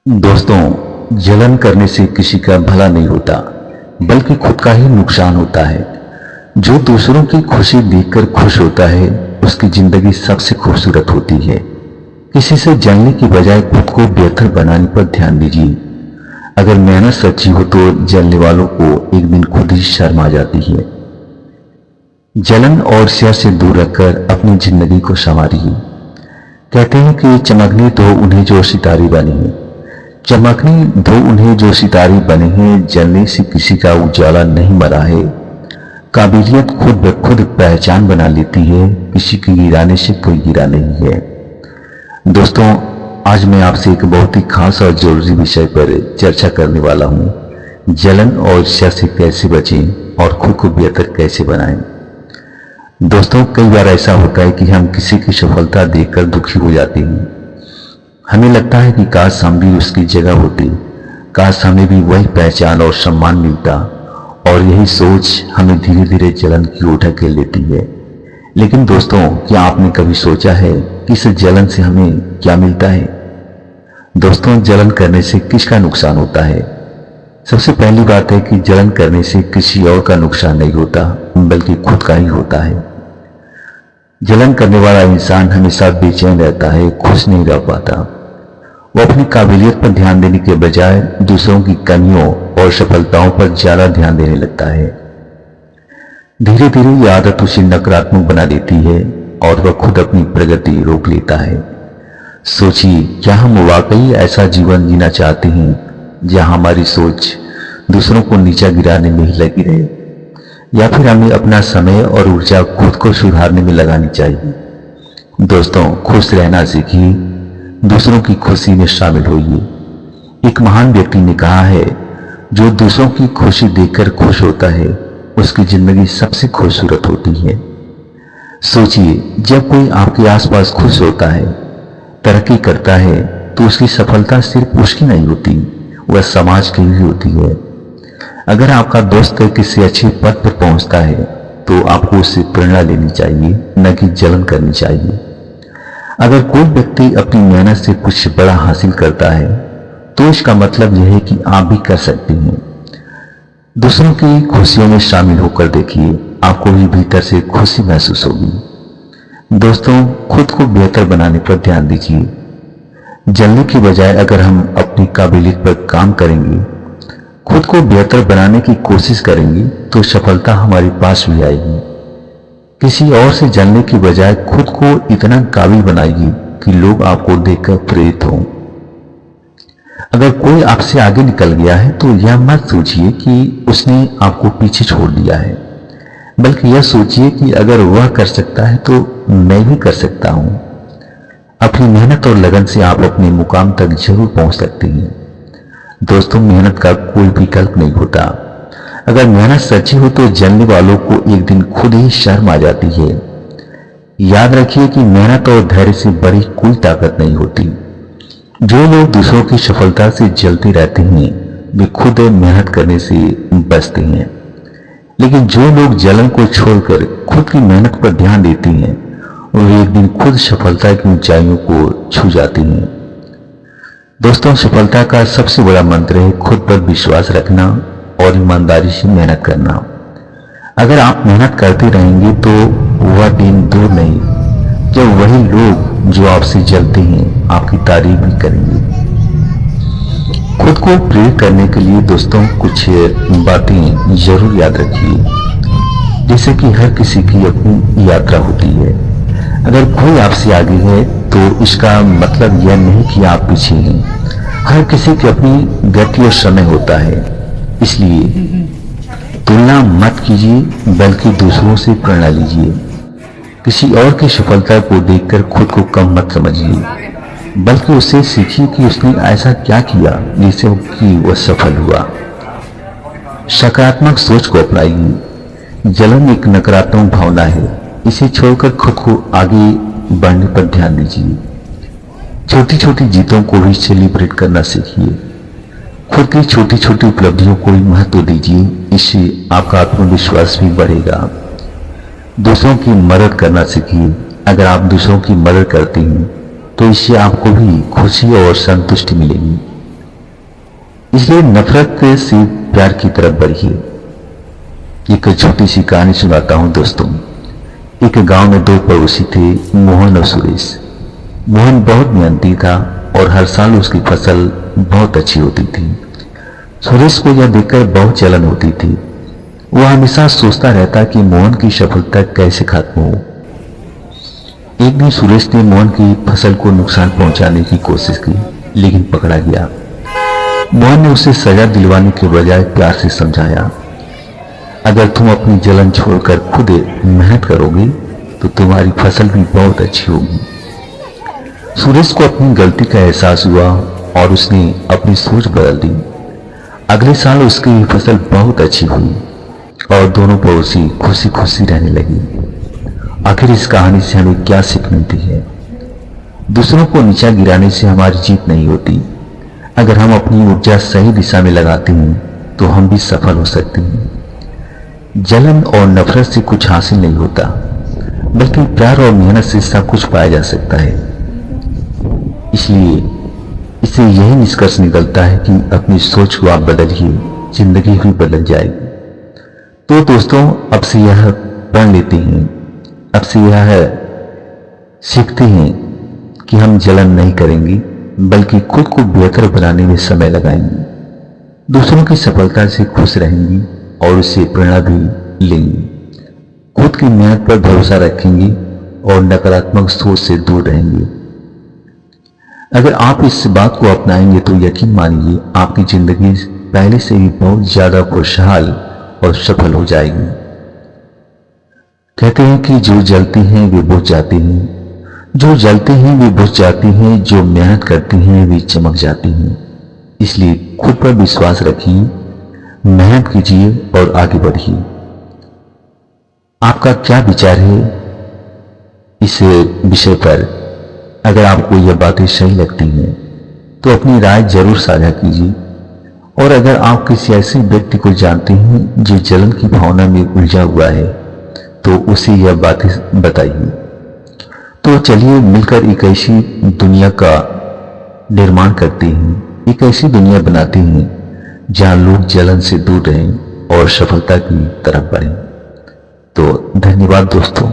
दोस्तों, जलन करने से किसी का भला नहीं होता, बल्कि खुद का ही नुकसान होता है। जो दूसरों की खुशी देखकर खुश होता है, उसकी जिंदगी सबसे खूबसूरत होती है। किसी से जलने की बजाय खुद को बेहतर बनाने पर ध्यान दीजिए। अगर मेहनत सच्ची हो तो जलने वालों को एक दिन खुद ही शर्म आ जाती है। जलन और शर से दूर रखकर अपनी जिंदगी को संवारिए। कहते हैं कि चमकने दो उन्हें जो सितारे बने हैं, चमकने दो उन्हें जो सितारे बने हैं। जलने से किसी का उजाला नहीं मरा है। काबिलियत खुद ब खुद पहचान बना लेती है, किसी की गिराने से कोई गिरा नहीं है। दोस्तों, आज मैं आपसे एक बहुत ही खास और जरूरी विषय पर चर्चा करने वाला हूं। जलन और शर से कैसे बचें और खुद को बेहतर कैसे बनाएं। दोस्तों, कई बार ऐसा होता है कि हम किसी की सफलता देखकर दुखी हो जाते हैं। हमें लगता है कि काश हम भी उसकी जगह होते, काश हमें भी वही पहचान और सम्मान मिलता, और यही सोच हमें धीरे धीरे जलन की ओर ढकेल लेती है। लेकिन दोस्तों, क्या आपने कभी सोचा है कि इस जलन से हमें क्या मिलता है? दोस्तों, जलन करने से किसका नुकसान होता है? सबसे पहली बात है कि जलन करने से किसी और का नुकसान नहीं होता, बल्कि खुद का ही होता है। जलन करने वाला इंसान हमेशा बेचैन रहता है, खुश नहीं रह पाता। वो अपनी काबिलियत पर ध्यान देने के बजाय दूसरों की कमियों और सफलताओं पर ज्यादा ध्यान देने लगता है। धीरे धीरे ये आदत उसे नकारात्मक बना देती है और वह खुद अपनी प्रगति रोक लेता है। सोचिए, क्या हम वाकई ऐसा जीवन जीना चाहते हैं जहां हमारी सोच दूसरों को नीचा गिराने में ही लगी रहे, या फिर हमें अपना समय और ऊर्जा खुद को सुधारने में लगानी चाहिए? दोस्तों, खुश रहना सीखिए, दूसरों की खुशी में शामिल होइए। एक महान व्यक्ति ने कहा है, जो दूसरों की खुशी देखकर खुश होता है, उसकी जिंदगी सबसे खूबसूरत होती है। सोचिए, जब कोई आपके आसपास खुश होता है, तरक्की करता है, तो उसकी सफलता सिर्फ उसकी नहीं होती, वह समाज की भी होती है। अगर आपका दोस्त किसी अच्छे पद पर पहुंचता है, तो आपको उससे प्रेरणा लेनी चाहिए, न कि जलन करनी चाहिए। अगर कोई व्यक्ति अपनी मेहनत से कुछ बड़ा हासिल करता है, तो इसका मतलब यह है कि आप भी कर सकते हैं। दूसरों की खुशियों में शामिल होकर देखिए, आपको भी भीतर से खुशी महसूस होगी। दोस्तों, खुद को बेहतर बनाने पर ध्यान दीजिए। जलने की बजाय अगर हम अपनी काबिलियत पर काम करेंगे, खुद को बेहतर बनाने की कोशिश करेंगे, तो सफलता हमारे पास भी आएगी। किसी और से जलने की बजाय खुद को इतना काबिल बनाइए कि लोग आपको देखकर प्रेरित हों। अगर कोई आपसे आगे निकल गया है, तो यह मत सोचिए कि उसने आपको पीछे छोड़ दिया है, बल्कि यह सोचिए कि अगर वह कर सकता है तो मैं भी कर सकता हूं। अपनी मेहनत और लगन से आप अपने मुकाम तक जरूर पहुंच सकते हैं। दोस्तों, मेहनत का कोई विकल्प नहीं होता। अगर मेहनत सच्ची हो तो जलने वालों को एक दिन खुद ही शर्म आ जाती है। याद रखिए कि मेहनत और धैर्य से बड़ी कोई ताकत नहीं होती। जो लोग दूसरों की सफलता से जलते रहते हैं, वे खुद मेहनत करने से बचते हैं। लेकिन जो लोग जलन को छोड़कर खुद की मेहनत पर ध्यान देते हैं, वे एक दिन खुद सफलता की ऊंचाइयों को छू जाते हैं। दोस्तों, सफलता का सबसे बड़ा मंत्र है खुद पर विश्वास रखना और ईमानदारी से मेहनत करना। अगर आप मेहनत करते रहेंगे तो वह दिन दूर नहीं जब वही लोग जो आपसे जलते हैं आपकी तारीफ भी करेंगे। खुद को प्रेरित करने के लिए दोस्तों कुछ बातें जरूर याद रखिए। जैसे कि हर किसी की अपनी यात्रा होती है। अगर कोई आपसे आगे है तो इसका मतलब यह नहीं कि आप पीछे हैं। हर किसी की अपनी गति और समय होता है, इसलिए तुलना मत कीजिए, बल्कि दूसरों से प्रेरणा लीजिए। किसी और की सफलता को देखकर खुद को कम मत समझिए, बल्कि उससे सीखिए कि उसने ऐसा क्या किया जिससे वह सफल हुआ। सकारात्मक सोच को अपनाइए। जलन एक नकारात्मक भावना है, इसे छोड़कर खुद को आगे बढ़ने पर ध्यान दीजिए। छोटी छोटी जीतों को भी सेलिब्रेट करना सीखिए। खुद की छोटी छोटी उपलब्धियों को भी महत्व दीजिए, इससे आपका आत्मविश्वास भी बढ़ेगा। दूसरों की मदद करना सीखिए। अगर आप दूसरों की मदद करते हैं, तो इससे आपको भी खुशी और संतुष्टि मिलेगी। इसलिए नफरत से प्यार की तरफ बढ़िए। एक छोटी सी कहानी सुनाता हूं दोस्तों। एक गांव में दो पड़ोसी थे, मोहन और सुरेश। मोहन बहुत मेहनती था और हर साल उसकी फसल बहुत अच्छी होती थी। सुरेश को यह देखकर बहुत जलन होती थी। वह हमेशा सोचता रहता कि मोहन की सफलता कैसे खत्म हो। एक दिन सुरेश ने मोहन की फसल को नुकसान पहुंचाने की कोशिश की, लेकिन पकड़ा गया। मोहन ने उसे सजा दिलवाने के बजाय प्यार से समझाया, अगर तुम अपनी जलन छोड़कर खुद मेहनत करोगे तो तुम्हारी फसल भी बहुत अच्छी होगी। सुरेश को अपनी गलती का एहसास हुआ और उसने अपनी सोच बदल दी। अगले साल उसकी फसल बहुत अच्छी हुई और दोनों पड़ोसी खुशी खुशी रहने लगी। आखिर इस कहानी से हमें क्या सीख मिलती है? दूसरों को नीचा गिराने से हमारी जीत नहीं होती। अगर हम अपनी ऊर्जा सही दिशा में लगाते हैं तो हम भी सफल हो सकते हैं। जलन और नफरत से कुछ हासिल नहीं होता, बल्कि प्यार और मेहनत से सब कुछ पाया जा सकता है। इसलिए इससे यही निष्कर्ष निकलता है कि अपनी सोच को आप बदलिए, जिंदगी भी बदल जाएगी। तो दोस्तों, अब से यह पढ़ लेते हैं, अब से यह सीखते हैं कि हम जलन नहीं करेंगे, बल्कि खुद को बेहतर बनाने में समय लगाएंगे। दूसरों की सफलता से खुश रहेंगे और उससे प्रेरणा भी लेंगे। खुद की मेहनत पर भरोसा रखेंगे और नकारात्मक सोच से दूर रहेंगे। अगर आप इस बात को अपनाएंगे तो यकीन मानिए आपकी जिंदगी पहले से ही बहुत ज्यादा खुशहाल और सफल हो जाएगी। कहते हैं कि जो जलती हैं वे बुझ जाती हैं, जो जलते हैं वे बुझ जाती हैं, जो मेहनत करती हैं वे चमक जाती हैं। इसलिए खुद पर विश्वास रखिए, मेहनत कीजिए और आगे बढ़िए। आपका क्या विचार है इस विषय पर? अगर आपको यह बातें सही लगती हैं तो अपनी राय जरूर साझा कीजिए। और अगर आप किसी ऐसे व्यक्ति को जानते हैं जो जलन की भावना में उलझा हुआ है तो उसे यह बातें बताइए। तो चलिए मिलकर एक ऐसी दुनिया का निर्माण करते हैं, एक ऐसी दुनिया बनाते हैं जहां लोग जलन से दूर रहें और सफलता की तरफ बढ़ें। तो धन्यवाद दोस्तों।